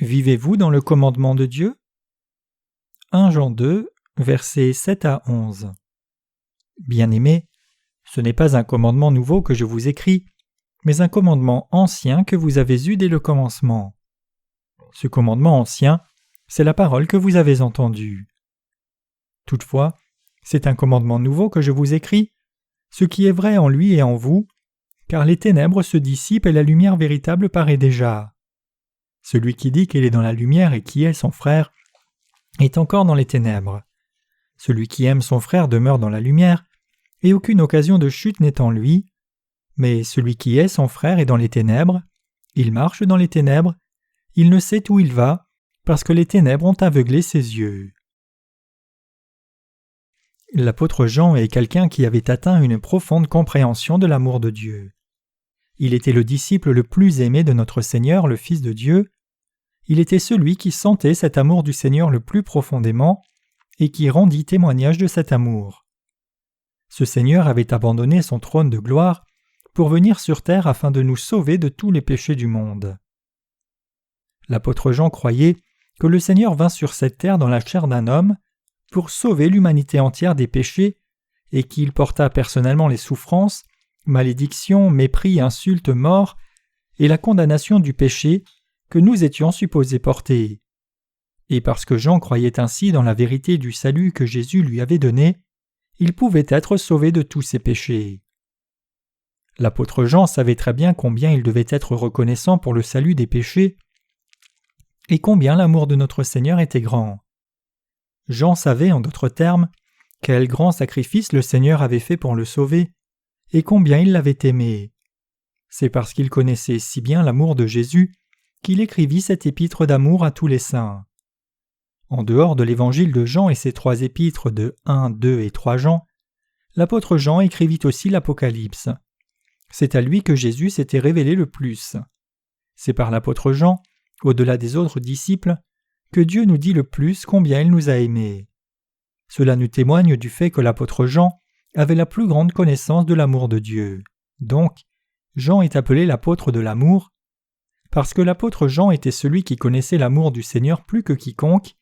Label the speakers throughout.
Speaker 1: Vivez-vous dans le commandement de Dieu ? 1 Jean 2, versets 7 à 11. Bien-aimés, ce n'est pas un commandement nouveau que je vous écris, mais un commandement ancien que vous avez eu dès le commencement. Ce commandement ancien, c'est la parole que vous avez entendue. Toutefois, c'est un commandement nouveau que je vous écris, ce qui est vrai en lui et en vous, car les ténèbres se dissipent et la lumière véritable paraît déjà. Celui qui dit qu'il est dans la lumière et qui est son frère est encore dans les ténèbres. Celui qui aime son frère demeure dans la lumière, et aucune occasion de chute n'est en lui. Mais celui qui est son frère est dans les ténèbres, il marche dans les ténèbres, il ne sait où il va, parce que les ténèbres ont aveuglé ses yeux. L'apôtre Jean est quelqu'un qui avait atteint une profonde compréhension de l'amour de Dieu. Il était le disciple le plus aimé de notre Seigneur, le Fils de Dieu. Il était celui qui sentait cet amour du Seigneur le plus profondément et qui rendit témoignage de cet amour. Ce Seigneur avait abandonné son trône de gloire pour venir sur terre afin de nous sauver de tous les péchés du monde. L'apôtre Jean croyait que le Seigneur vint sur cette terre dans la chair d'un homme pour sauver l'humanité entière des péchés et qu'il porta personnellement les souffrances, malédictions, mépris, insultes, mort et la condamnation du péché que nous étions supposés porter. Et parce que Jean croyait ainsi dans la vérité du salut que Jésus lui avait donné, il pouvait être sauvé de tous ses péchés. L'apôtre Jean savait très bien combien il devait être reconnaissant pour le salut des péchés et combien l'amour de notre Seigneur était grand. Jean savait, en d'autres termes, quel grand sacrifice le Seigneur avait fait pour le sauver et combien il l'avait aimé. C'est parce qu'il connaissait si bien l'amour de Jésus qu'il écrivit cette épître d'amour à tous les saints. En dehors de l'évangile de Jean et ses 3 épîtres de 1, 2 et 3 Jean, l'apôtre Jean écrivit aussi l'Apocalypse. C'est à lui que Jésus s'était révélé le plus. C'est par l'apôtre Jean, au-delà des autres disciples, que Dieu nous dit le plus combien il nous a aimés. Cela nous témoigne du fait que l'apôtre Jean avait la plus grande connaissance de l'amour de Dieu. Donc, Jean est appelé l'apôtre de l'amour. Parce que l'apôtre Jean était celui qui connaissait l'amour du Seigneur plus que quiconque,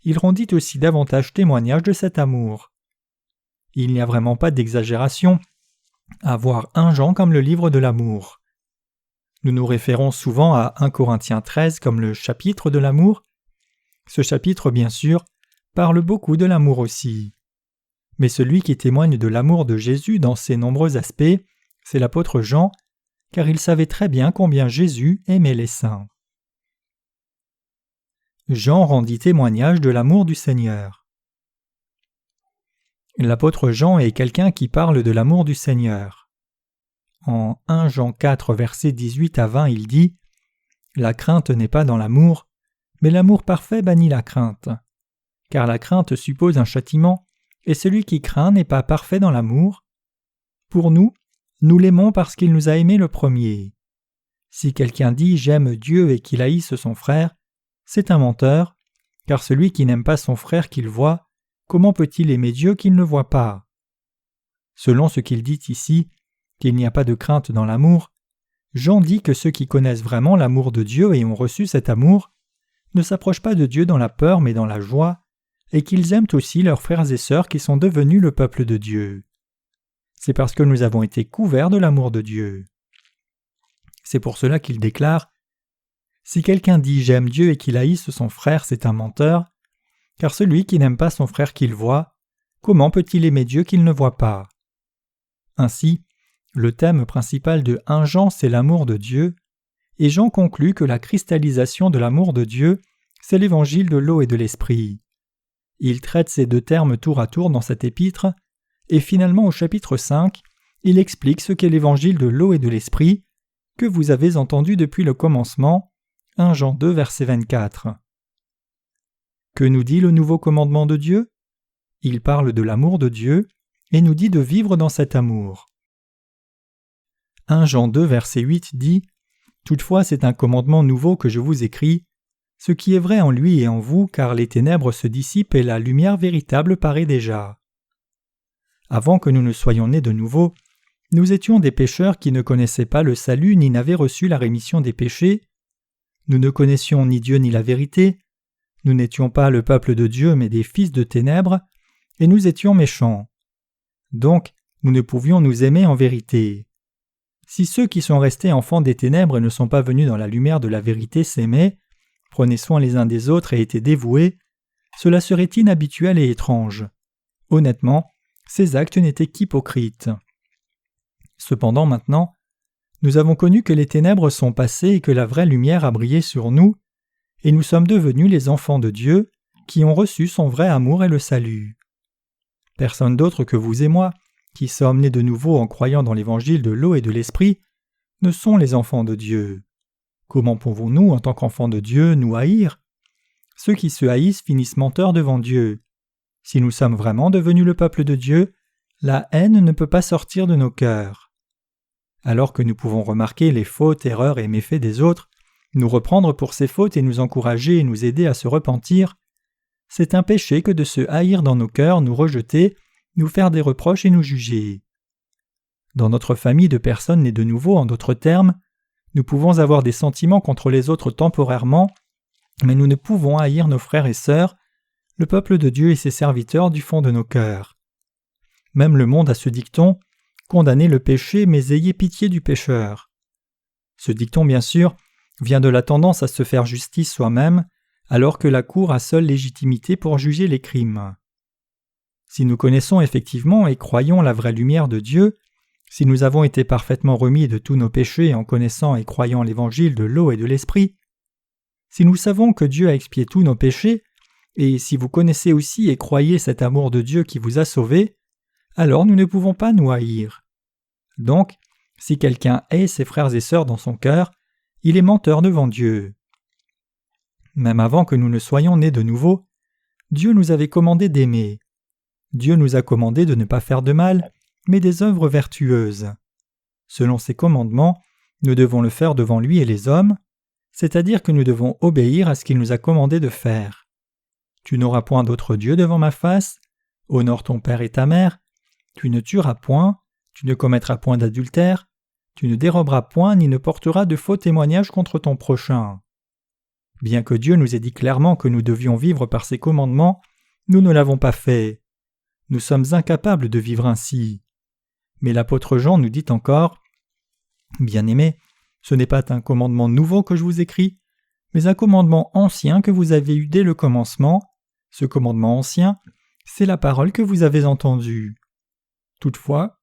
Speaker 1: il rendit aussi davantage témoignage de cet amour. Il n'y a vraiment pas d'exagération à voir 1 Jean comme le livre de l'amour. Nous nous référons souvent à 1 Corinthiens 13 comme le chapitre de l'amour. Ce chapitre, bien sûr, parle beaucoup de l'amour aussi. Mais celui qui témoigne de l'amour de Jésus dans ses nombreux aspects, c'est l'apôtre Jean, car il savait très bien combien Jésus aimait les saints. Jean rendit témoignage de l'amour du Seigneur. L'apôtre Jean est quelqu'un qui parle de l'amour du Seigneur. En 1 Jean 4, versets 18 à 20, il dit « La crainte n'est pas dans l'amour, mais l'amour parfait bannit la crainte. Car la crainte suppose un châtiment, et celui qui craint n'est pas parfait dans l'amour. Pour nous, nous l'aimons parce qu'il nous a aimés le premier. Si quelqu'un dit « J'aime Dieu » et qu'il haïsse son frère, c'est un menteur, car celui qui n'aime pas son frère qu'il voit, comment peut-il aimer Dieu qu'il ne voit pas ? Selon ce qu'il dit ici, qu'il n'y a pas de crainte dans l'amour, Jean dit que ceux qui connaissent vraiment l'amour de Dieu et ont reçu cet amour ne s'approchent pas de Dieu dans la peur mais dans la joie, et qu'ils aiment aussi leurs frères et sœurs qui sont devenus le peuple de Dieu. C'est parce que nous avons été couverts de l'amour de Dieu. C'est pour cela qu'il déclare « Si quelqu'un dit « J'aime Dieu » et qu'il haïsse son frère, c'est un menteur, car celui qui n'aime pas son frère qu'il voit, comment peut-il aimer Dieu qu'il ne voit pas ?» Ainsi, le thème principal de 1 Jean, c'est l'amour de Dieu, et Jean conclut que la cristallisation de l'amour de Dieu, c'est l'évangile de l'eau et de l'esprit. Il traite ces 2 termes tour à tour dans cet épître, et finalement au chapitre 5, il explique ce qu'est l'évangile de l'eau et de l'esprit, que vous avez entendu depuis le commencement, 1 Jean 2, verset 24. Que nous dit le nouveau commandement de Dieu ? Il parle de l'amour de Dieu, et nous dit de vivre dans cet amour. 1 Jean 2, verset 8 dit « Toutefois c'est un commandement nouveau que je vous écris, ce qui est vrai en lui et en vous, car les ténèbres se dissipent et la lumière véritable paraît déjà. » Avant que nous ne soyons nés de nouveau, nous étions des pécheurs qui ne connaissaient pas le salut ni n'avaient reçu la rémission des péchés. Nous ne connaissions ni Dieu ni la vérité. Nous n'étions pas le peuple de Dieu, mais des fils de ténèbres, et nous étions méchants. Donc, nous ne pouvions nous aimer en vérité. Si ceux qui sont restés enfants des ténèbres et ne sont pas venus dans la lumière de la vérité s'aimaient, prenaient soin les uns des autres et étaient dévoués, cela serait inhabituel et étrange. Honnêtement, ces actes n'étaient qu'hypocrites. Cependant maintenant, nous avons connu que les ténèbres sont passées et que la vraie lumière a brillé sur nous, et nous sommes devenus les enfants de Dieu qui ont reçu son vrai amour et le salut. Personne d'autre que vous et moi, qui sommes nés de nouveau en croyant dans l'évangile de l'eau et de l'esprit, ne sont les enfants de Dieu. Comment pouvons-nous, en tant qu'enfants de Dieu, nous haïr? Ceux qui se haïssent finissent menteurs devant Dieu. Si nous sommes vraiment devenus le peuple de Dieu, la haine ne peut pas sortir de nos cœurs. Alors que nous pouvons remarquer les fautes, erreurs et méfaits des autres, nous reprendre pour ces fautes et nous encourager et nous aider à se repentir, c'est un péché que de se haïr dans nos cœurs, nous rejeter, nous faire des reproches et nous juger. Dans notre famille de personnes nées de nouveau, en d'autres termes, nous pouvons avoir des sentiments contre les autres temporairement, mais nous ne pouvons haïr nos frères et sœurs, le peuple de Dieu et ses serviteurs du fond de nos cœurs. Même le monde a ce dicton « Condamnez le péché, mais ayez pitié du pécheur ». Ce dicton, bien sûr, vient de la tendance à se faire justice soi-même, alors que la cour a seule légitimité pour juger les crimes. Si nous connaissons effectivement et croyons la vraie lumière de Dieu, si nous avons été parfaitement remis de tous nos péchés en connaissant et croyant l'évangile de l'eau et de l'esprit, si nous savons que Dieu a expié tous nos péchés, et si vous connaissez aussi et croyez cet amour de Dieu qui vous a sauvés, alors nous ne pouvons pas nous haïr. Donc, si quelqu'un hait ses frères et sœurs dans son cœur, il est menteur devant Dieu. Même avant que nous ne soyons nés de nouveau, Dieu nous avait commandé d'aimer. Dieu nous a commandé de ne pas faire de mal, mais des œuvres vertueuses. Selon ses commandements, nous devons le faire devant lui et les hommes, c'est-à-dire que nous devons obéir à ce qu'il nous a commandé de faire. Tu n'auras point d'autre Dieu devant ma face, honore ton père et ta mère, tu ne tueras point, tu ne commettras point d'adultère, tu ne déroberas point ni ne porteras de faux témoignages contre ton prochain. Bien que Dieu nous ait dit clairement que nous devions vivre par ses commandements, nous ne l'avons pas fait. Nous sommes incapables de vivre ainsi. Mais l'apôtre Jean nous dit encore « Bien-aimés, ce n'est pas un commandement nouveau que je vous écris, mais un commandement ancien que vous avez eu dès le commencement. Ce commandement ancien, c'est la parole que vous avez entendue. Toutefois,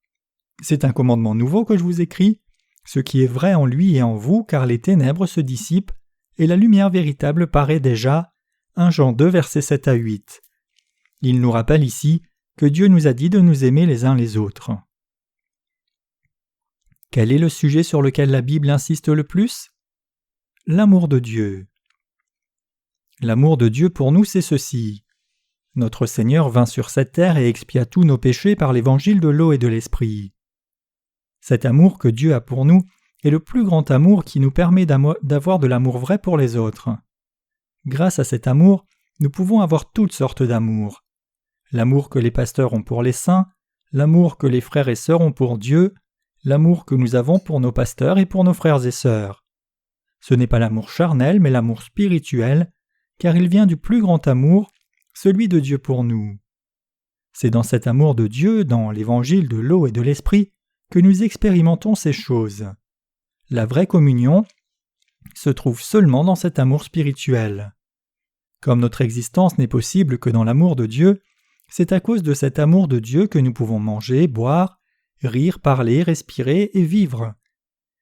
Speaker 1: c'est un commandement nouveau que je vous écris, ce qui est vrai en lui et en vous, car les ténèbres se dissipent et la lumière véritable paraît déjà. 1 Jean 2, versets 7 à 8. Il nous rappelle ici que Dieu nous a dit de nous aimer les uns les autres. Quel est le sujet sur lequel la Bible insiste le plus? L'amour de Dieu. L'amour de Dieu pour nous, c'est ceci. Notre Seigneur vint sur cette terre et expia tous nos péchés par l'évangile de l'eau et de l'esprit. Cet amour que Dieu a pour nous est le plus grand amour qui nous permet d'avoir de l'amour vrai pour les autres. Grâce à cet amour, nous pouvons avoir toutes sortes d'amour. L'amour que les pasteurs ont pour les saints, l'amour que les frères et sœurs ont pour Dieu, l'amour que nous avons pour nos pasteurs et pour nos frères et sœurs. Ce n'est pas l'amour charnel, mais l'amour spirituel, car il vient du plus grand amour, celui de Dieu pour nous. C'est dans cet amour de Dieu, dans l'évangile de l'eau et de l'esprit, que nous expérimentons ces choses. La vraie communion se trouve seulement dans cet amour spirituel. Comme notre existence n'est possible que dans l'amour de Dieu, c'est à cause de cet amour de Dieu que nous pouvons manger, boire, rire, parler, respirer et vivre.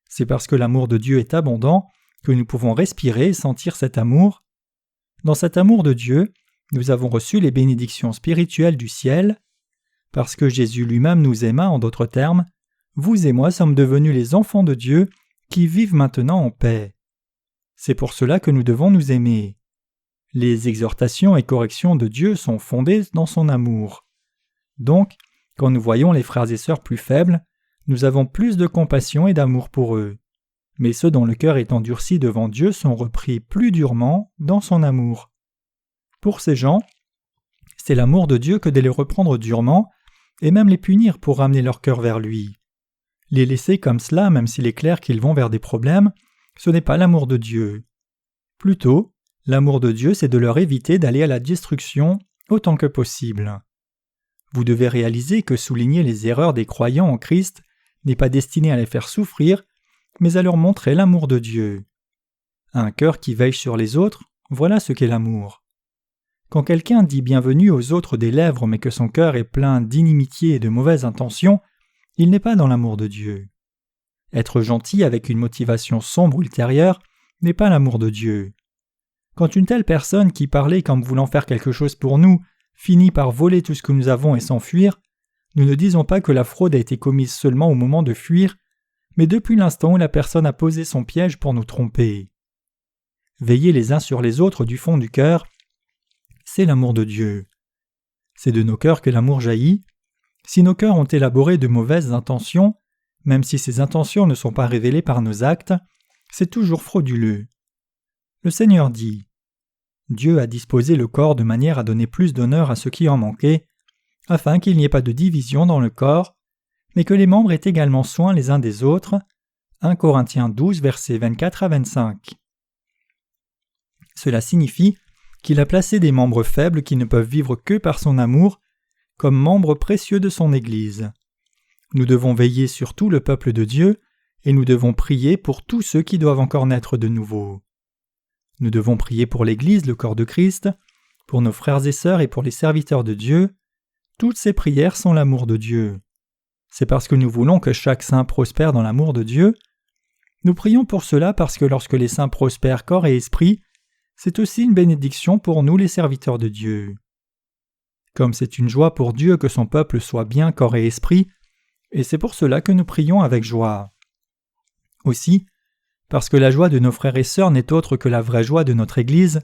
Speaker 1: C'est parce que l'amour de Dieu est abondant que nous pouvons respirer et sentir cet amour. Dans cet amour de Dieu, nous avons reçu les bénédictions spirituelles du ciel. Parce que Jésus lui-même nous aima, en d'autres termes, vous et moi sommes devenus les enfants de Dieu qui vivent maintenant en paix. C'est pour cela que nous devons nous aimer. Les exhortations et corrections de Dieu sont fondées dans son amour. Donc, quand nous voyons les frères et sœurs plus faibles, nous avons plus de compassion et d'amour pour eux. Mais ceux dont le cœur est endurci devant Dieu sont repris plus durement dans son amour. Pour ces gens, c'est l'amour de Dieu que de les reprendre durement et même les punir pour ramener leur cœur vers lui. Les laisser comme cela, même s'il est clair qu'ils vont vers des problèmes, ce n'est pas l'amour de Dieu. Plutôt, l'amour de Dieu, c'est de leur éviter d'aller à la destruction autant que possible. Vous devez réaliser que souligner les erreurs des croyants en Christ n'est pas destiné à les faire souffrir, mais à leur montrer l'amour de Dieu. Un cœur qui veille sur les autres, voilà ce qu'est l'amour. Quand quelqu'un dit bienvenue aux autres des lèvres mais que son cœur est plein d'inimitié et de mauvaises intentions, il n'est pas dans l'amour de Dieu. Être gentil avec une motivation sombre ou ultérieure n'est pas l'amour de Dieu. Quand une telle personne qui parlait comme voulant faire quelque chose pour nous finit par voler tout ce que nous avons et s'enfuir, nous ne disons pas que la fraude a été commise seulement au moment de fuir, mais depuis l'instant où la personne a posé son piège pour nous tromper. Veiller les uns sur les autres du fond du cœur, c'est l'amour de Dieu. C'est de nos cœurs que l'amour jaillit. Si nos cœurs ont élaboré de mauvaises intentions, même si ces intentions ne sont pas révélées par nos actes, c'est toujours frauduleux. Le Seigneur dit « Dieu a disposé le corps de manière à donner plus d'honneur à ceux qui en manquaient, afin qu'il n'y ait pas de division dans le corps, mais que les membres aient également soin les uns des autres. » 1 Corinthiens 12, versets 24 à 25. Cela signifie qu'il a placé des membres faibles qui ne peuvent vivre que par son amour, comme membres précieux de son Église. Nous devons veiller sur tout le peuple de Dieu, et nous devons prier pour tous ceux qui doivent encore naître de nouveau. Nous devons prier pour l'Église, le corps de Christ, pour nos frères et sœurs et pour les serviteurs de Dieu. Toutes ces prières sont l'amour de Dieu. C'est parce que nous voulons que chaque saint prospère dans l'amour de Dieu. Nous prions pour cela parce que lorsque les saints prospèrent corps et esprit, c'est aussi une bénédiction pour nous les serviteurs de Dieu. Comme c'est une joie pour Dieu que son peuple soit bien corps et esprit, et c'est pour cela que nous prions avec joie. Aussi, parce que la joie de nos frères et sœurs n'est autre que la vraie joie de notre Église,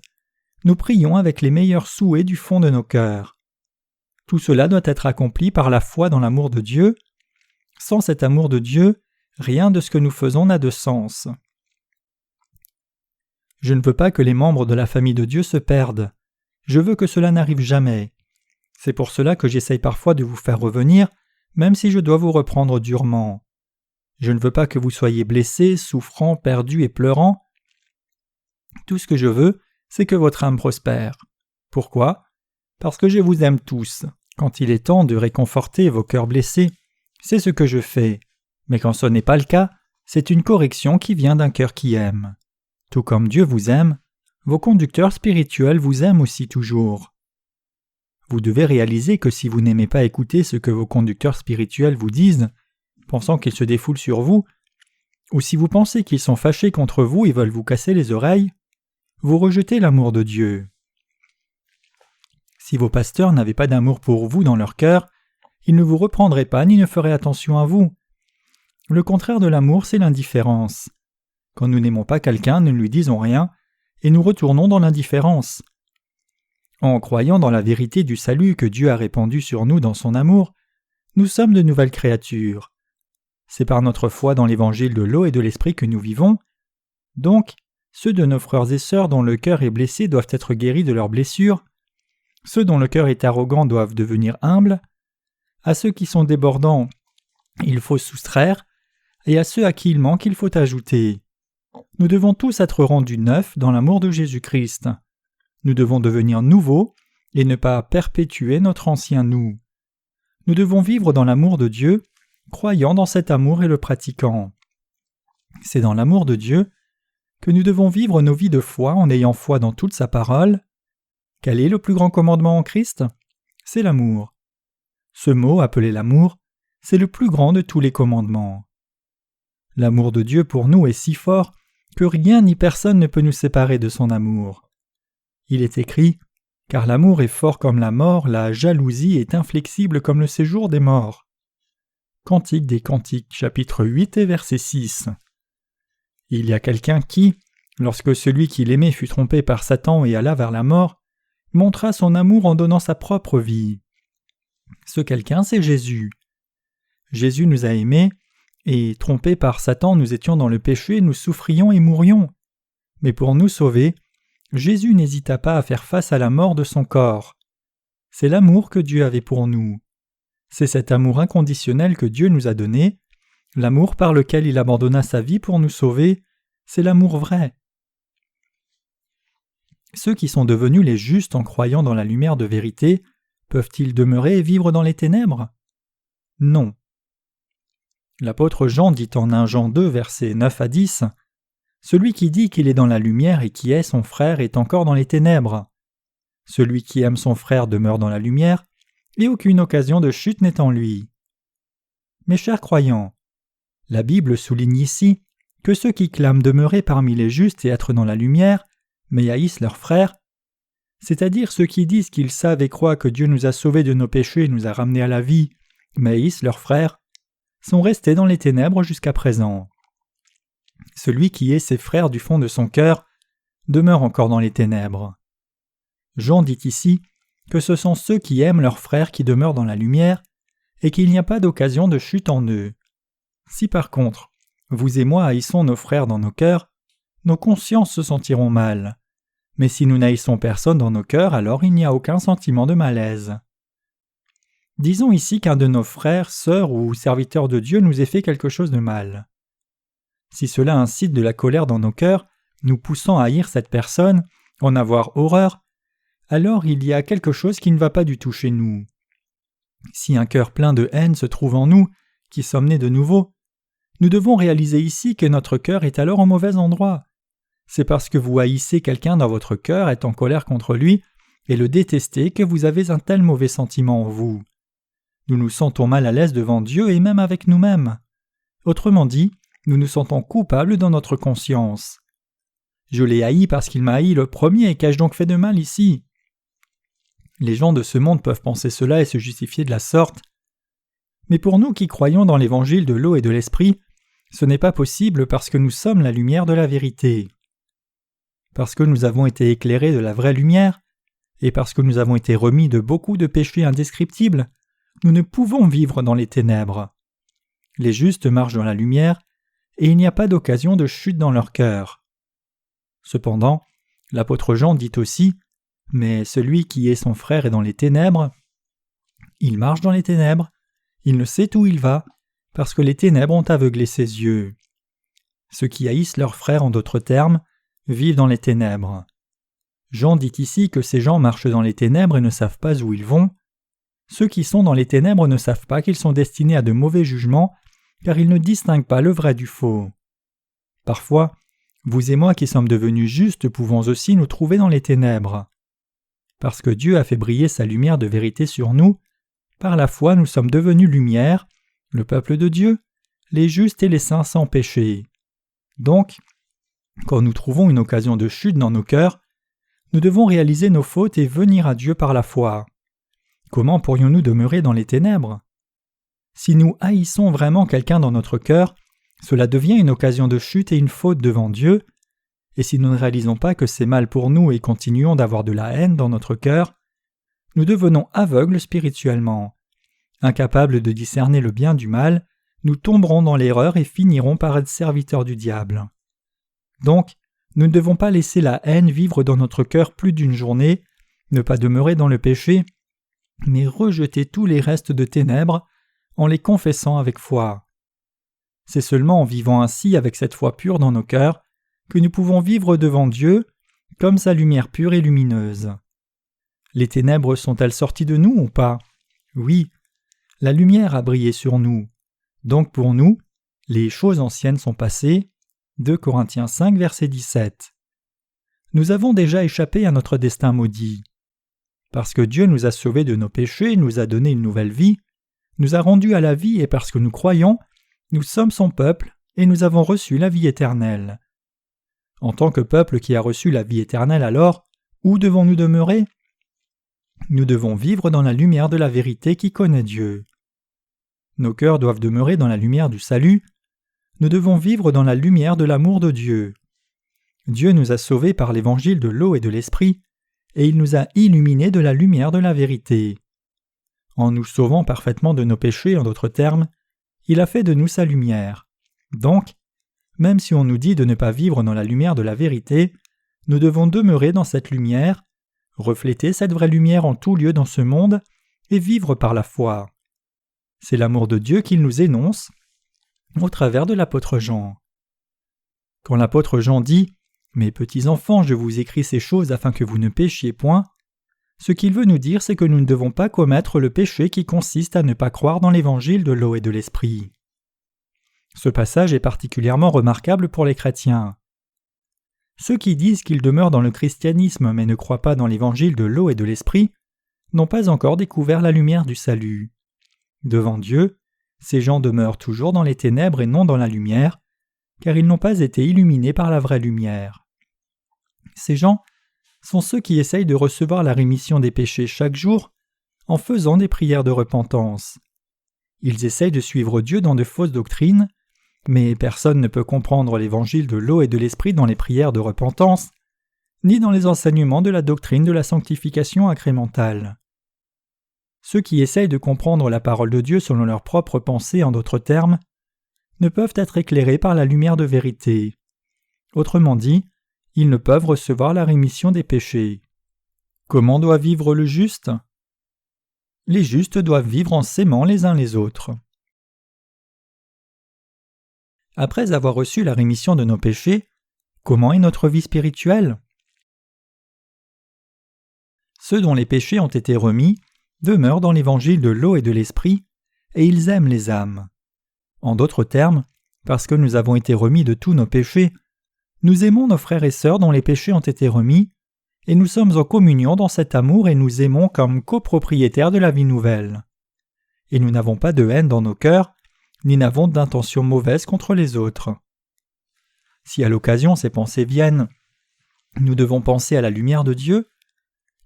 Speaker 1: nous prions avec les meilleurs souhaits du fond de nos cœurs. Tout cela doit être accompli par la foi dans l'amour de Dieu. Sans cet amour de Dieu, rien de ce que nous faisons n'a de sens. Je ne veux pas que les membres de la famille de Dieu se perdent. Je veux que cela n'arrive jamais. C'est pour cela que j'essaye parfois de vous faire revenir, même si je dois vous reprendre durement. Je ne veux pas que vous soyez blessés, souffrants, perdus et pleurant. Tout ce que je veux, c'est que votre âme prospère. Pourquoi ? Parce que je vous aime tous. Quand il est temps de réconforter vos cœurs blessés, c'est ce que je fais. Mais quand ce n'est pas le cas, c'est une correction qui vient d'un cœur qui aime. Tout comme Dieu vous aime, vos conducteurs spirituels vous aiment aussi toujours. Vous devez réaliser que si vous n'aimez pas écouter ce que vos conducteurs spirituels vous disent, pensant qu'ils se défoulent sur vous, ou si vous pensez qu'ils sont fâchés contre vous et veulent vous casser les oreilles, vous rejetez l'amour de Dieu. Si vos pasteurs n'avaient pas d'amour pour vous dans leur cœur, ils ne vous reprendraient pas ni ne feraient attention à vous. Le contraire de l'amour, c'est l'indifférence. Quand nous n'aimons pas quelqu'un, nous ne lui disons rien, et nous retournons dans l'indifférence. En croyant dans la vérité du salut que Dieu a répandu sur nous dans son amour, nous sommes de nouvelles créatures. C'est par notre foi dans l'évangile de l'eau et de l'esprit que nous vivons. Donc, ceux de nos frères et sœurs dont le cœur est blessé doivent être guéris de leurs blessures. Ceux dont le cœur est arrogant doivent devenir humbles. À ceux qui sont débordants, il faut soustraire, et à ceux à qui il manque, il faut ajouter. Nous devons tous être rendus neufs dans l'amour de Jésus-Christ. Nous devons devenir nouveaux et ne pas perpétuer notre ancien nous. Nous devons vivre dans l'amour de Dieu, croyant dans cet amour et le pratiquant. C'est dans l'amour de Dieu que nous devons vivre nos vies de foi en ayant foi dans toute sa parole. Quel est le plus grand commandement en Christ ? C'est l'amour. Ce mot, appelé l'amour, c'est le plus grand de tous les commandements. L'amour de Dieu pour nous est si fort que rien ni personne ne peut nous séparer de son amour. Il est écrit « Car l'amour est fort comme la mort, la jalousie est inflexible comme le séjour des morts. » Cantique des Cantiques, chapitre 8 et verset 6. Il y a quelqu'un qui, lorsque celui qu'il aimait fut trompé par Satan et alla vers la mort, montra son amour en donnant sa propre vie. Ce quelqu'un, c'est Jésus. Jésus nous a aimés, et trompés par Satan, nous étions dans le péché, nous souffrions et mourions. Mais pour nous sauver, Jésus n'hésita pas à faire face à la mort de son corps. C'est l'amour que Dieu avait pour nous. C'est cet amour inconditionnel que Dieu nous a donné, l'amour par lequel il abandonna sa vie pour nous sauver, c'est l'amour vrai. ceux qui sont devenus les justes en croyant dans la lumière de vérité, peuvent-ils demeurer et vivre dans les ténèbres? Non. L'apôtre Jean dit en 1 Jean 2, versets 9 à 10, « Celui qui dit qu'il est dans la lumière et qui est son frère est encore dans les ténèbres. Celui qui aime son frère demeure dans la lumière, et aucune occasion de chute n'est en lui. » Mes chers croyants, la Bible souligne ici que ceux qui clament demeurer parmi les justes et être dans la lumière, mais haïssent leurs frères, c'est-à-dire ceux qui disent qu'ils savent et croient que Dieu nous a sauvés de nos péchés et nous a ramenés à la vie, mais haïssent leurs frères, sont restés dans les ténèbres jusqu'à présent. Celui qui hait ses frères du fond de son cœur demeure encore dans les ténèbres. Jean dit ici que ce sont ceux qui aiment leurs frères qui demeurent dans la lumière et qu'il n'y a pas d'occasion de chute en eux. Si par contre, vous et moi haïssons nos frères dans nos cœurs, nos consciences se sentiront mal. Mais si nous n'haïssons personne dans nos cœurs, alors il n'y a aucun sentiment de malaise. Disons ici qu'un de nos frères, sœurs ou serviteurs de Dieu nous ait fait quelque chose de mal. Si cela incite de la colère dans nos cœurs, nous poussant à haïr cette personne, en avoir horreur, alors il y a quelque chose qui ne va pas du tout chez nous. Si un cœur plein de haine se trouve en nous, qui sommes nés de nouveau, nous devons réaliser ici que notre cœur est alors au mauvais endroit. C'est parce que vous haïssez quelqu'un dans votre cœur, êtes en colère contre lui, et le détestez que vous avez un tel mauvais sentiment en vous. Nous nous sentons mal à l'aise devant Dieu et même avec nous-mêmes. Autrement dit, nous nous sentons coupables dans notre conscience. Je l'ai haï parce qu'il m'a haï le premier, et qu'ai-je donc fait de mal ici? Les gens de ce monde peuvent penser cela et se justifier de la sorte. Mais pour nous qui croyons dans l'évangile de l'eau et de l'esprit, ce n'est pas possible parce que nous sommes la lumière de la vérité. Parce que nous avons été éclairés de la vraie lumière, et parce que nous avons été remis de beaucoup de péchés indescriptibles, nous ne pouvons vivre dans les ténèbres. Les justes marchent dans la lumière, et il n'y a pas d'occasion de chute dans leur cœur. Cependant, l'apôtre Jean dit aussi « Mais celui qui est son frère est dans les ténèbres. Il marche dans les ténèbres, il ne sait où il va, parce que les ténèbres ont aveuglé ses yeux. » Ceux qui haïssent leurs frères, en d'autres termes, vivent dans les ténèbres. Jean dit ici que ces gens marchent dans les ténèbres et ne savent pas où ils vont. Ceux qui sont dans les ténèbres ne savent pas qu'ils sont destinés à de mauvais jugements, car ils ne distinguent pas le vrai du faux. Parfois, vous et moi qui sommes devenus justes pouvons aussi nous trouver dans les ténèbres. Parce que Dieu a fait briller sa lumière de vérité sur nous, par la foi nous sommes devenus lumière, le peuple de Dieu, les justes et les saints sans péché. Donc, quand nous trouvons une occasion de chute dans nos cœurs, nous devons réaliser nos fautes et venir à Dieu par la foi. Comment pourrions-nous demeurer dans les ténèbres? Si nous haïssons vraiment quelqu'un dans notre cœur, cela devient une occasion de chute et une faute devant Dieu, et si nous ne réalisons pas que c'est mal pour nous et continuons d'avoir de la haine dans notre cœur, nous devenons aveugles spirituellement. Incapables de discerner le bien du mal, nous tomberons dans l'erreur et finirons par être serviteurs du diable. Donc, nous ne devons pas laisser la haine vivre dans notre cœur plus d'une journée, ne pas demeurer dans le péché, mais rejeter tous les restes de ténèbres en les confessant avec foi. C'est seulement en vivant ainsi avec cette foi pure dans nos cœurs que nous pouvons vivre devant Dieu comme sa lumière pure et lumineuse. Les ténèbres sont-elles sorties de nous ou pas? Oui, la lumière a brillé sur nous. Donc pour nous, les choses anciennes sont passées. 2 Corinthiens 5, verset 17. Nous avons déjà échappé à notre destin maudit. Parce que Dieu nous a sauvés de nos péchés, nous a donné une nouvelle vie, nous a rendus à la vie et parce que nous croyons, nous sommes son peuple et nous avons reçu la vie éternelle. En tant que peuple qui a reçu la vie éternelle alors, où devons-nous demeurer? Nous devons vivre dans la lumière de la vérité qui connaît Dieu. Nos cœurs doivent demeurer dans la lumière du salut. Nous devons vivre dans la lumière de l'amour de Dieu. Dieu nous a sauvés par l'évangile de l'eau et de l'esprit, et il nous a illuminés de la lumière de la vérité. En nous sauvant parfaitement de nos péchés, en d'autres termes, il a fait de nous sa lumière. Donc, même si on nous dit de ne pas vivre dans la lumière de la vérité, nous devons demeurer dans cette lumière, refléter cette vraie lumière en tout lieu dans ce monde, et vivre par la foi. C'est l'amour de Dieu qu'il nous énonce au travers de l'apôtre Jean. Quand l'apôtre Jean dit Mes petits enfants, je vous écris ces choses afin que vous ne péchiez point. Ce qu'il veut nous dire, c'est que nous ne devons pas commettre le péché qui consiste à ne pas croire dans l'évangile de l'eau et de l'esprit. Ce passage est particulièrement remarquable pour les chrétiens. Ceux qui disent qu'ils demeurent dans le christianisme mais ne croient pas dans l'évangile de l'eau et de l'esprit n'ont pas encore découvert la lumière du salut. Devant Dieu, ces gens demeurent toujours dans les ténèbres et non dans la lumière, car ils n'ont pas été illuminés par la vraie lumière. Ces gens sont ceux qui essayent de recevoir la rémission des péchés chaque jour en faisant des prières de repentance. Ils essayent de suivre Dieu dans de fausses doctrines, mais personne ne peut comprendre l'évangile de l'eau et de l'esprit dans les prières de repentance, ni dans les enseignements de la doctrine de la sanctification incrémentale. Ceux qui essayent de comprendre la parole de Dieu selon leur propre pensée, en d'autres termes, ne peuvent être éclairés par la lumière de vérité. Autrement dit, ils ne peuvent recevoir la rémission des péchés. Comment doit vivre le juste ? Les justes doivent vivre en s'aimant les uns les autres. Après avoir reçu la rémission de nos péchés, comment est notre vie spirituelle ? Ceux dont les péchés ont été remis demeurent dans l'évangile de l'eau et de l'esprit, et ils aiment les âmes. En d'autres termes, parce que nous avons été remis de tous nos péchés, nous aimons nos frères et sœurs dont les péchés ont été remis, et nous sommes en communion dans cet amour et nous aimons comme copropriétaires de la vie nouvelle. Et nous n'avons pas de haine dans nos cœurs, ni n'avons d'intention mauvaise contre les autres. Si à l'occasion ces pensées viennent, nous devons penser à la lumière de Dieu,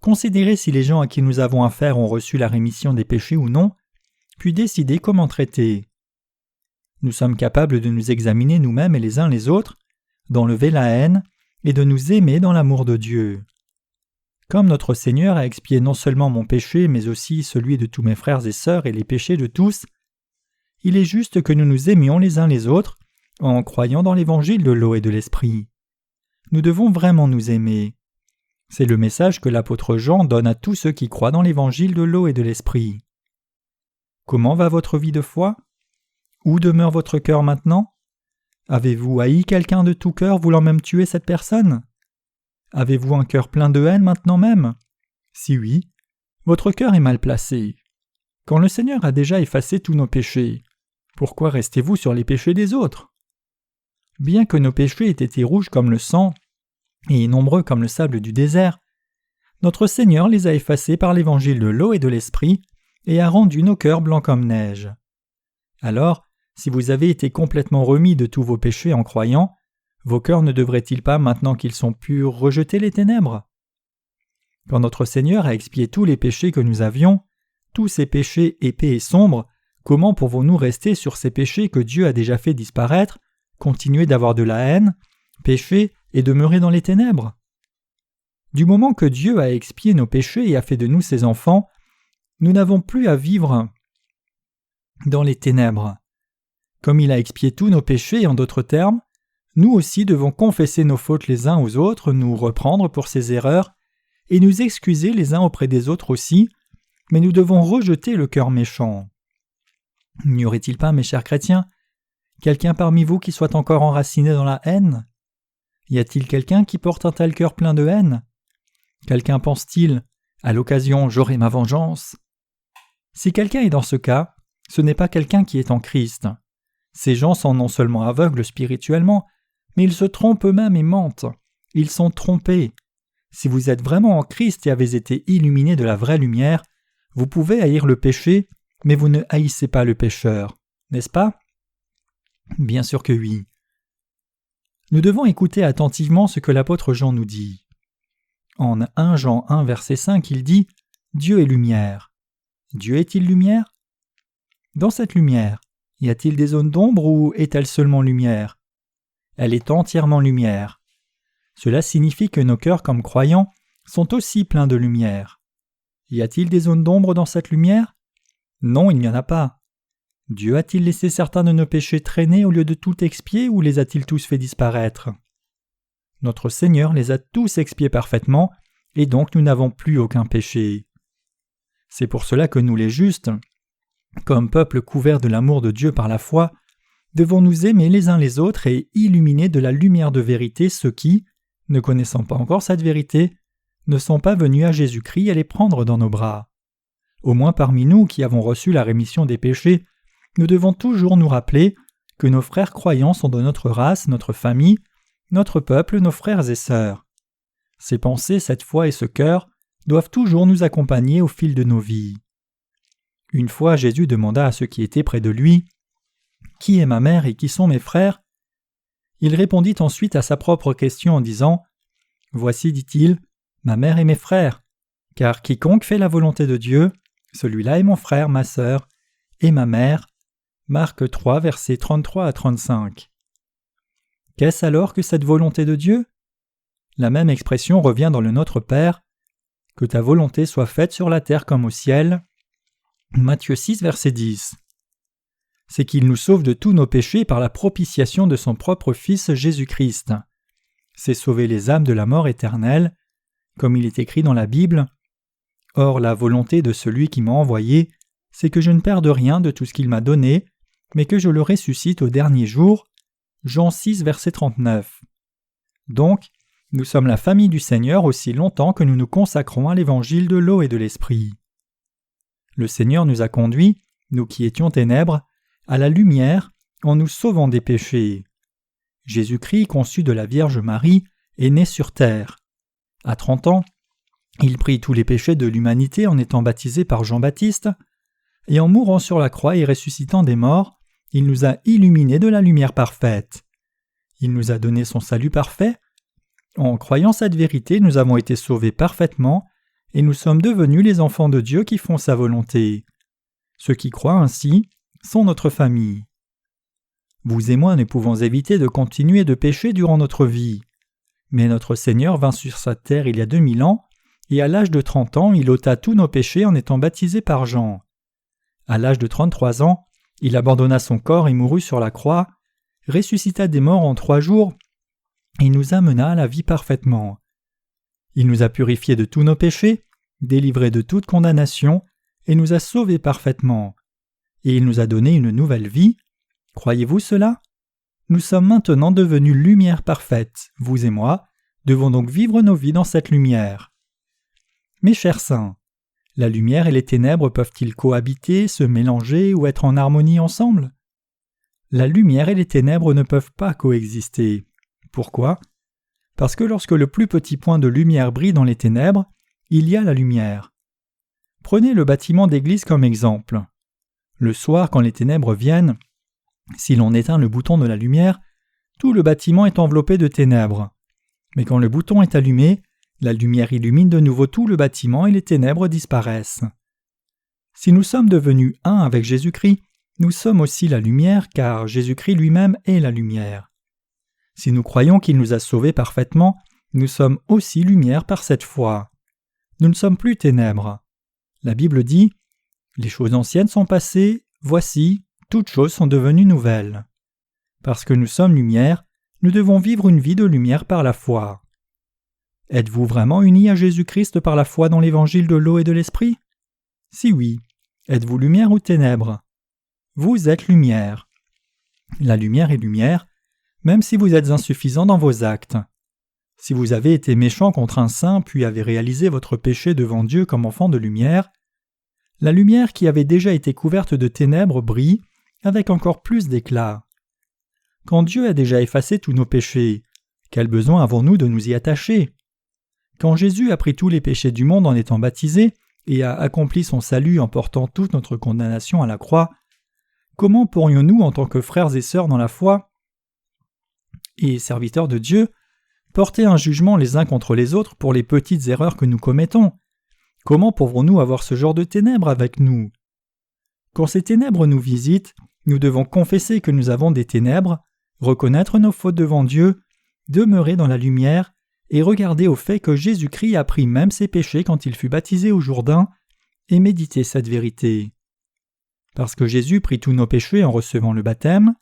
Speaker 1: considérer si les gens à qui nous avons affaire ont reçu la rémission des péchés ou non, puis décider comment traiter. Nous sommes capables de nous examiner nous-mêmes et les uns les autres, d'enlever la haine et de nous aimer dans l'amour de Dieu. Comme notre Seigneur a expié non seulement mon péché, mais aussi celui de tous mes frères et sœurs et les péchés de tous, il est juste que nous nous aimions les uns les autres en croyant dans l'évangile de l'eau et de l'esprit. Nous devons vraiment nous aimer. C'est le message que l'apôtre Jean donne à tous ceux qui croient dans l'évangile de l'eau et de l'esprit. Comment va votre vie de foi ? Où demeure votre cœur maintenant ? Avez-vous haï quelqu'un de tout cœur voulant même tuer cette personne ? Avez-vous un cœur plein de haine maintenant même ? Si oui, votre cœur est mal placé. Quand le Seigneur a déjà effacé tous nos péchés, pourquoi restez-vous sur les péchés des autres ? Bien que nos péchés aient été rouges comme le sang et nombreux comme le sable du désert, notre Seigneur les a effacés par l'évangile de l'eau et de l'esprit et a rendu nos cœurs blancs comme neige. Alors, si vous avez été complètement remis de tous vos péchés en croyant, vos cœurs ne devraient-ils pas, maintenant qu'ils sont purs, rejeter les ténèbres ? Quand notre Seigneur a expié tous les péchés que nous avions, tous ces péchés épais et sombres, comment pouvons-nous rester sur ces péchés que Dieu a déjà fait disparaître, continuer d'avoir de la haine, pécher et demeurer dans les ténèbres ? Du moment que Dieu a expié nos péchés et a fait de nous ses enfants, nous n'avons plus à vivre dans les ténèbres. Comme il a expié tous nos péchés, en d'autres termes, nous aussi devons confesser nos fautes les uns aux autres, nous reprendre pour ces erreurs, et nous excuser les uns auprès des autres aussi, mais nous devons rejeter le cœur méchant. N'y aurait-il pas, mes chers chrétiens, quelqu'un parmi vous qui soit encore enraciné dans la haine ? Y a-t-il quelqu'un qui porte un tel cœur plein de haine ? Quelqu'un pense-t-il, à l'occasion, j'aurai ma vengeance ? Si quelqu'un est dans ce cas, ce n'est pas quelqu'un qui est en Christ. Ces gens sont non seulement aveugles spirituellement, mais ils se trompent eux-mêmes et mentent. Ils sont trompés. Si vous êtes vraiment en Christ et avez été illuminés de la vraie lumière, vous pouvez haïr le péché, mais vous ne haïssez pas le pécheur, n'est-ce pas ? Bien sûr que oui. Nous devons écouter attentivement ce que l'apôtre Jean nous dit. En 1 Jean 1, verset 5, il dit « Dieu est lumière ». Dieu est-il lumière ? Dans cette lumière, y a-t-il des zones d'ombre ou est-elle seulement lumière ? Elle est entièrement lumière. Cela signifie que nos cœurs comme croyants sont aussi pleins de lumière. Y a-t-il des zones d'ombre dans cette lumière ? Non, il n'y en a pas. Dieu a-t-il laissé certains de nos péchés traîner au lieu de tout expier ou les a-t-il tous fait disparaître ? Notre Seigneur les a tous expiés parfaitement et donc nous n'avons plus aucun péché. C'est pour cela que nous les justes, comme peuple couvert de l'amour de Dieu par la foi, devons nous aimer les uns les autres et illuminer de la lumière de vérité ceux qui, ne connaissant pas encore cette vérité, ne sont pas venus à Jésus-Christ et les prendre dans nos bras. Au moins parmi nous qui avons reçu la rémission des péchés, nous devons toujours nous rappeler que nos frères croyants sont de notre race, notre famille, notre peuple, nos frères et sœurs. Ces pensées, cette foi et ce cœur doivent toujours nous accompagner au fil de nos vies. Une fois, Jésus demanda à ceux qui étaient près de lui « Qui est ma mère et qui sont mes frères ?» Il répondit ensuite à sa propre question en disant « Voici, dit-il, ma mère et mes frères, car quiconque fait la volonté de Dieu, celui-là est mon frère, ma sœur et ma mère. » Marc 3, versets 33 à 35. Qu'est-ce alors que cette volonté de Dieu ? La même expression revient dans le Notre Père, « Que ta volonté soit faite sur la terre comme au ciel » Matthieu 6, verset 10. C'est qu'il nous sauve de tous nos péchés par la propitiation de son propre Fils Jésus-Christ. C'est sauver les âmes de la mort éternelle, comme il est écrit dans la Bible. « Or la volonté de celui qui m'a envoyé, c'est que je ne perde rien de tout ce qu'il m'a donné, mais que je le ressuscite au dernier jour. » Jean 6, verset 39. Donc, nous sommes la famille du Seigneur aussi longtemps que nous nous consacrons à l'évangile de l'eau et de l'esprit. Le Seigneur nous a conduits, nous qui étions ténèbres, à la lumière en nous sauvant des péchés. Jésus-Christ, conçu de la Vierge Marie, est né sur terre. À 30 ans, il prit tous les péchés de l'humanité en étant baptisé par Jean-Baptiste, et en mourant sur la croix et ressuscitant des morts, il nous a illuminés de la lumière parfaite. Il nous a donné son salut parfait. En croyant cette vérité, nous avons été sauvés parfaitement et nous sommes devenus les enfants de Dieu qui font sa volonté. Ceux qui croient ainsi sont notre famille. Vous et moi ne pouvons éviter de continuer de pécher durant notre vie. Mais notre Seigneur vint sur sa terre il y a 2000 ans, et à l'âge de 30 ans, il ôta tous nos péchés en étant baptisé par Jean. À l'âge de 33 ans, il abandonna son corps et mourut sur la croix, ressuscita des morts en 3 jours, et nous amena à la vie parfaitement. Il nous a purifiés de tous nos péchés, délivrés de toute condamnation, et nous a sauvés parfaitement. Et il nous a donné une nouvelle vie. Croyez-vous cela ? Nous sommes maintenant devenus lumière parfaite, vous et moi, devons donc vivre nos vies dans cette lumière. Mes chers saints, la lumière et les ténèbres peuvent-ils cohabiter, se mélanger ou être en harmonie ensemble ? La lumière et les ténèbres ne peuvent pas coexister. Pourquoi ? Parce que lorsque le plus petit point de lumière brille dans les ténèbres, il y a la lumière. Prenez le bâtiment d'église comme exemple. Le soir, quand les ténèbres viennent, si l'on éteint le bouton de la lumière, tout le bâtiment est enveloppé de ténèbres. Mais quand le bouton est allumé, la lumière illumine de nouveau tout le bâtiment et les ténèbres disparaissent. Si nous sommes devenus un avec Jésus-Christ, nous sommes aussi la lumière car Jésus-Christ lui-même est la lumière. Si nous croyons qu'il nous a sauvés parfaitement, nous sommes aussi lumière par cette foi. Nous ne sommes plus ténèbres. La Bible dit « Les choses anciennes sont passées, voici, toutes choses sont devenues nouvelles. » Parce que nous sommes lumière, nous devons vivre une vie de lumière par la foi. Êtes-vous vraiment unis à Jésus-Christ par la foi dans l'évangile de l'eau et de l'esprit ? Si oui, êtes-vous lumière ou ténèbres ? Vous êtes lumière. La lumière est lumière, même si vous êtes insuffisant dans vos actes. Si vous avez été méchant contre un saint puis avez réalisé votre péché devant Dieu comme enfant de lumière, la lumière qui avait déjà été couverte de ténèbres brille avec encore plus d'éclat. Quand Dieu a déjà effacé tous nos péchés, quel besoin avons-nous de nous y attacher ? Quand Jésus a pris tous les péchés du monde en étant baptisé et a accompli son salut en portant toute notre condamnation à la croix, comment pourrions-nous, en tant que frères et sœurs dans la foi et serviteurs de Dieu, porter un jugement les uns contre les autres pour les petites erreurs que nous commettons ? Comment pouvons-nous avoir ce genre de ténèbres avec nous ? Quand ces ténèbres nous visitent, nous devons confesser que nous avons des ténèbres, reconnaître nos fautes devant Dieu, demeurer dans la lumière et regarder au fait que Jésus-Christ a pris même ses péchés quand il fut baptisé au Jourdain et méditer cette vérité. Parce que Jésus prit tous nos péchés en recevant le baptême,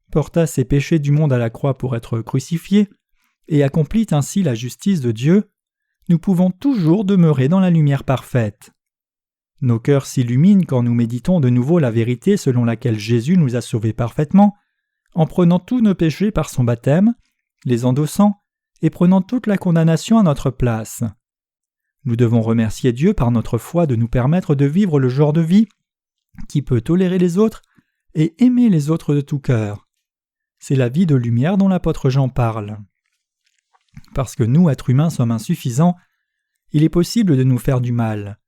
Speaker 1: porta ses péchés du monde à la croix pour être crucifié et accomplit ainsi la justice de Dieu, nous pouvons toujours demeurer dans la lumière parfaite. Nos cœurs s'illuminent quand nous méditons de nouveau la vérité selon laquelle Jésus nous a sauvés parfaitement, en prenant tous nos péchés par son baptême, les endossant et prenant toute la condamnation à notre place. Nous devons remercier Dieu par notre foi de nous permettre de vivre le genre de vie qui peut tolérer les autres et aimer les autres de tout cœur. C'est la vie de lumière dont l'apôtre Jean parle. Parce que nous, êtres humains, sommes insuffisants, il est possible de nous faire du mal.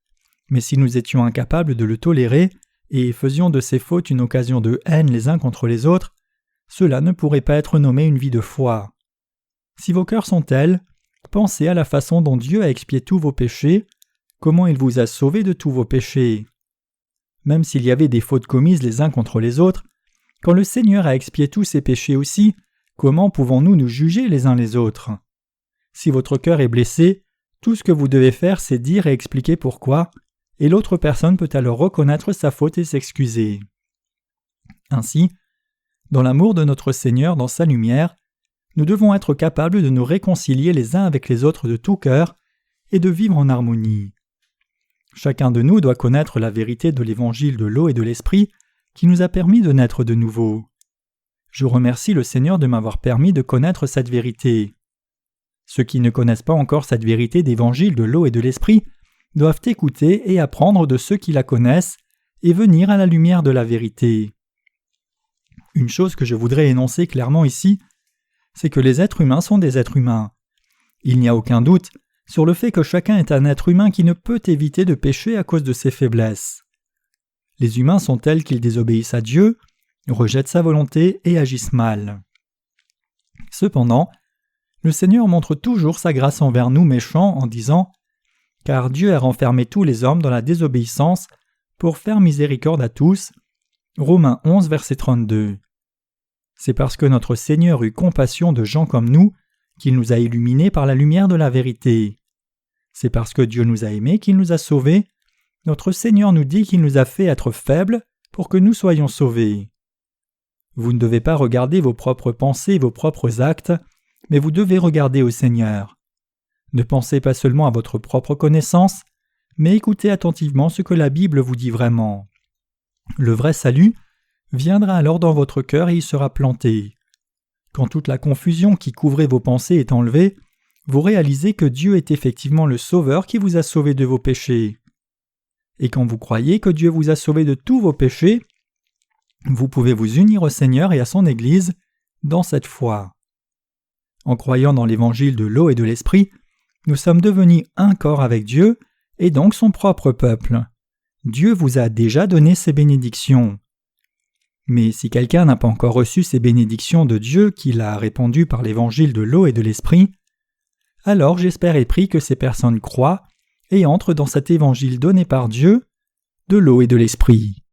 Speaker 1: Mais si nous étions incapables de le tolérer et faisions de ces fautes une occasion de haine les uns contre les autres, cela ne pourrait pas être nommé une vie de foi. Si vos cœurs sont tels, pensez à la façon dont Dieu a expié tous vos péchés, comment il vous a sauvés de tous vos péchés. Même s'il y avait des fautes commises les uns contre les autres, quand le Seigneur a expié tous ses péchés aussi, comment pouvons-nous nous juger les uns les autres? Si votre cœur est blessé, tout ce que vous devez faire, c'est dire et expliquer pourquoi, et l'autre personne peut alors reconnaître sa faute et s'excuser. Ainsi, dans l'amour de notre Seigneur, dans sa lumière, nous devons être capables de nous réconcilier les uns avec les autres de tout cœur et de vivre en harmonie. Chacun de nous doit connaître la vérité de l'évangile de l'eau et de l'esprit qui nous a permis de naître de nouveau. Je remercie le Seigneur de m'avoir permis de connaître cette vérité. Ceux qui ne connaissent pas encore cette vérité d'évangile de l'eau et de l'esprit doivent écouter et apprendre de ceux qui la connaissent et venir à la lumière de la vérité. Une chose que je voudrais énoncer clairement ici, c'est que les êtres humains sont des êtres humains. Il n'y a aucun doute sur le fait que chacun est un être humain qui ne peut éviter de pécher à cause de ses faiblesses. Les humains sont tels qu'ils désobéissent à Dieu, rejettent sa volonté et agissent mal. Cependant, le Seigneur montre toujours sa grâce envers nous méchants en disant « Car Dieu a renfermé tous les hommes dans la désobéissance pour faire miséricorde à tous. » Romains 11, verset 32. C'est parce que notre Seigneur eut compassion de gens comme nous qu'il nous a illuminés par la lumière de la vérité. C'est parce que Dieu nous a aimés qu'il nous a sauvés. Notre Seigneur nous dit qu'il nous a fait être faibles pour que nous soyons sauvés. Vous ne devez pas regarder vos propres pensées et vos propres actes, mais vous devez regarder au Seigneur. Ne pensez pas seulement à votre propre connaissance, mais écoutez attentivement ce que la Bible vous dit vraiment. Le vrai salut viendra alors dans votre cœur et y sera planté. Quand toute la confusion qui couvrait vos pensées est enlevée, vous réalisez que Dieu est effectivement le Sauveur qui vous a sauvé de vos péchés. Et quand vous croyez que Dieu vous a sauvé de tous vos péchés, vous pouvez vous unir au Seigneur et à son Église dans cette foi. En croyant dans l'évangile de l'eau et de l'esprit, nous sommes devenus un corps avec Dieu et donc son propre peuple. Dieu vous a déjà donné ses bénédictions. Mais si quelqu'un n'a pas encore reçu ces bénédictions de Dieu qu'il a répandues par l'évangile de l'eau et de l'esprit, alors j'espère et prie que ces personnes croient et entrent dans cet évangile donné par Dieu de l'eau et de l'esprit.